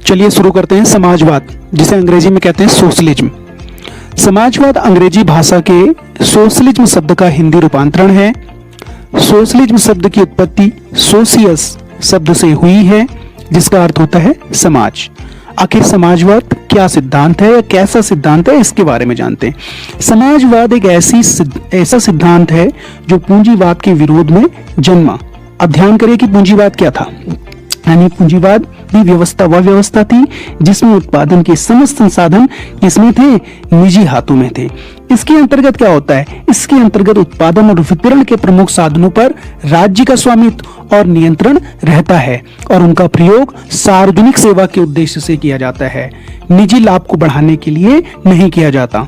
चलिए शुरू करते हैं समाजवाद, जिसे अंग्रेजी में कहते हैं सोशलिज्म। समाजवाद अंग्रेजी भाषा के सोशलिज्म शब्द का हिंदी रूपांतरण है। सोशलिज्म शब्द की उत्पत्ति सोशियस शब्द से हुई है, जिसका अर्थ होता है समाज। आखिर समाजवाद क्या सिद्धांत है या कैसा सिद्धांत है, इसके बारे में जानते हैं। समाजवाद एक ऐसा सिद्धांत है जो पूंजीवाद के विरोध में जन्मा। अब ध्यान करिए कि पूंजीवाद क्या था। यानी पूंजीवाद भी वह व्यवस्था थी जिसमें उत्पादन के समस्त संसाधन किसमें थे? निजी हाथों में थे। इसके अंतर्गत क्या होता है? इसके अंतर्गत उत्पादन और वितरण के प्रमुख साधनों पर राज्य का स्वामित्व और नियंत्रण रहता है और उनका प्रयोग सार्वजनिक सेवा के उद्देश्य से किया जाता है, निजी लाभ को बढ़ाने के लिए नहीं किया जाता।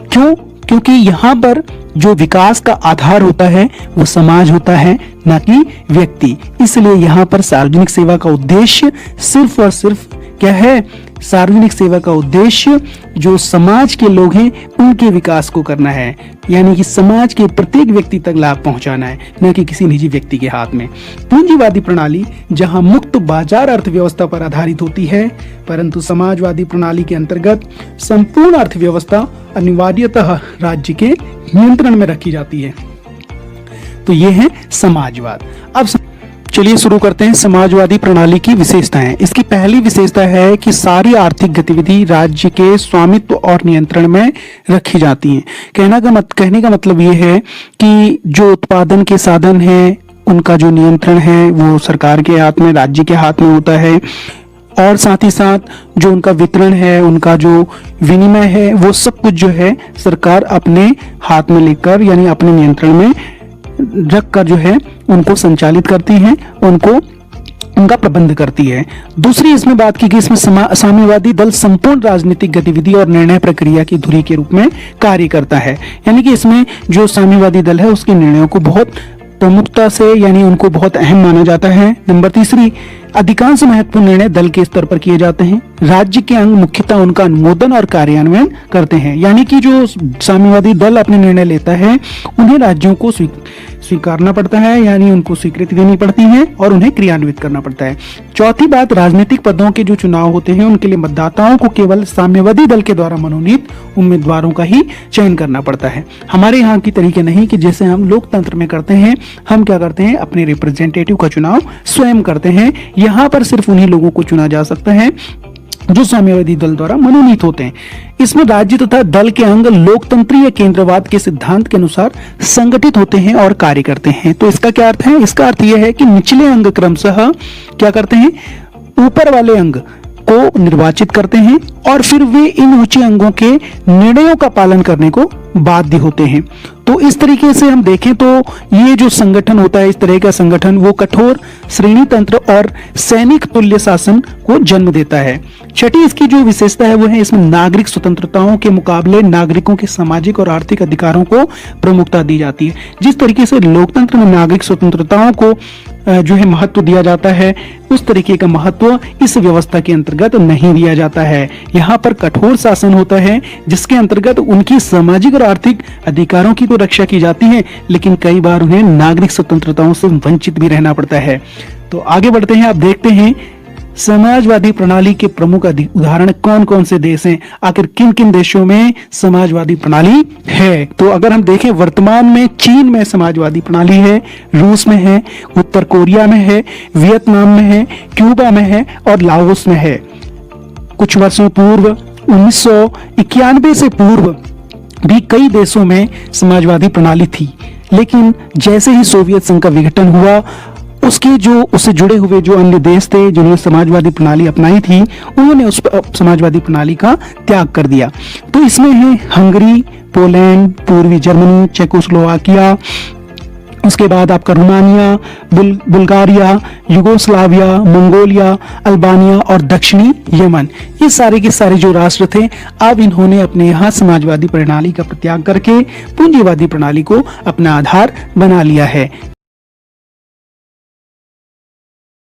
क्यों? क्योंकि यहाँ पर जो विकास का आधार होता है वो समाज होता है, न कि व्यक्ति। इसलिए यहाँ पर सार्वजनिक सेवा का उद्देश्य सिर्फ और सिर्फ क्या है? सार्वजनिक सेवा का उद्देश्य जो समाज के लोग हैं उनके विकास को करना है, यानी कि समाज के प्रत्येक व्यक्ति तक लाभ पहुंचाना है, न कि किसी निजी व्यक्ति के हाथ में। पूंजीवादी प्रणाली जहां मुक्त बाजार अर्थव्यवस्था पर आधारित होती है, परंतु समाजवादी प्रणाली के अंतर्गत संपूर्ण अर्थव्यवस्था अनिवार्यतः राज्य के नियंत्रण में रखी जाती है। तो ये है समाजवाद। अब चलिए शुरू करते हैं समाजवादी प्रणाली की विशेषताएं। इसकी पहली विशेषता है कि सारी आर्थिक गतिविधि राज्य के स्वामित्व और नियंत्रण में रखी जाती हैं। कहने का मतलब ये है कि जो उत्पादन के साधन हैं उनका जो नियंत्रण है वो सरकार के हाथ में, राज्य के हाथ में होता है, और साथ ही साथ जो उनका वितरण है, उनका जो विनिमय है, वो सब कुछ जो है सरकार अपने हाथ में लेकर, यानी अपने नियंत्रण में रख कर जो है उनको संचालित करती है, उनका प्रबंध करती है। दूसरी इसमें बात की गई, इसमें साम्यवादी दल संपूर्ण राजनीतिक गतिविधि और निर्णय प्रक्रिया की धुरी के रूप में कार्य करता है। यानी कि इसमें जो साम्यवादी दल है उसके निर्णयों को बहुत प्रमुखता से, यानी उनको बहुत अहम माना जाता है। नंबर तीसरी, अधिकांश महत्वपूर्ण निर्णय दल के स्तर पर किए जाते हैं। राज्य के अंग मुख्यतः उनका अनुमोदन और कार्यान्वयन करते हैं। यानी कि जो साम्यवादी दल अपने निर्णय लेता है उन्हें राज्यों को स्वीकारना पड़ता है, यानी उनको स्वीकृति देनी पड़ती है और उन्हें क्रियान्वित करना पड़ता है। चौथी बात, राजनीतिक पदों के जो चुनाव होते हैं उनके लिए मतदाताओं को केवल साम्यवादी दल के द्वारा मनोनीत उम्मीदवारों का ही चयन करना पड़ता है। हमारे यहाँ की तरीके नहीं कि जैसे हम लोकतंत्र में करते हैं, हम क्या करते हैं, अपने रिप्रेजेंटेटिव का चुनाव स्वयं करते हैं। यहाँ पर सिर्फ उन्हीं लोगों को चुना जा सकता है जो साम्यवादी दल द्वारा मनोनीत होते हैं। इसमें राज्य तथा दल के अंग लोकतंत्रीय केंद्रवाद के सिद्धांत के अनुसार संगठित होते हैं और कार्य करते हैं। तो इसका क्या अर्थ है? इसका अर्थ यह है कि निचले अंग क्रमशः क्या करते हैं, ऊपर वाले अंग को निर्वाचित करते हैं और फिर वे इन ऊंचे अंगों के निर्णयों का पालन करने को बाध्य होते हैं। तो इस तरीके से हम देखें तो ये जो संगठन होता है, इस तरह का संगठन, वो कठोर श्रेणी तंत्र और सैनिक तुल्य शासन को जन्म देता है। छठी इसकी जो विशेषता है वो है इसमें नागरिक स्वतंत्रताओं के मुकाबले नागरिकों के सामाजिक और आर्थिक अधिकारों को प्रमुखता दी जाती है। जिस तरीके से लोकतंत्र में नागरिक स्वतंत्रताओं को जो है महत्व दिया जाता है, उस तरीके का महत्व इस व्यवस्था के अंतर्गत नहीं दिया जाता है। यहाँ पर कठोर शासन होता है जिसके अंतर्गत उनकी सामाजिक और आर्थिक अधिकारों की तो रक्षा की जाती है, लेकिन कई बार उन्हें नागरिक स्वतंत्रताओं से वंचित भी रहना पड़ता है। तो आगे बढ़ते हैं, आप देखते हैं समाजवादी प्रणाली के प्रमुख उदाहरण कौन कौन से देश हैं, आखिर किन किन देशों में समाजवादी प्रणाली है। तो अगर हम देखें, वर्तमान में चीन में समाजवादी प्रणाली है, रूस में है, उत्तर कोरिया में है, वियतनाम में है, क्यूबा में है और लाओस में है। कुछ वर्षों पूर्व 1991 से पूर्व भी कई देशों में समाजवादी प्रणाली थी, लेकिन जैसे ही सोवियत संघ का विघटन हुआ, उससे जुड़े हुए जो अन्य देश थे जिन्होंने समाजवादी प्रणाली अपनाई थी, उन्होंने उस समाजवादी प्रणाली का त्याग कर दिया। तो इसमें है हंगरी, पोलैंड, पूर्वी जर्मनी, चेकोस्लोवाकिया, उसके बाद आपका Romania, Bulgaria, Yugoslavia, Mongolia, Albania और दक्षिणी यमन। ये सारे के सारे जो राष्ट्र थे, अब इन्होंने अपने यहाँ समाजवादी प्रणाली का त्याग करके पूंजीवादी प्रणाली को अपना आधार बना लिया है।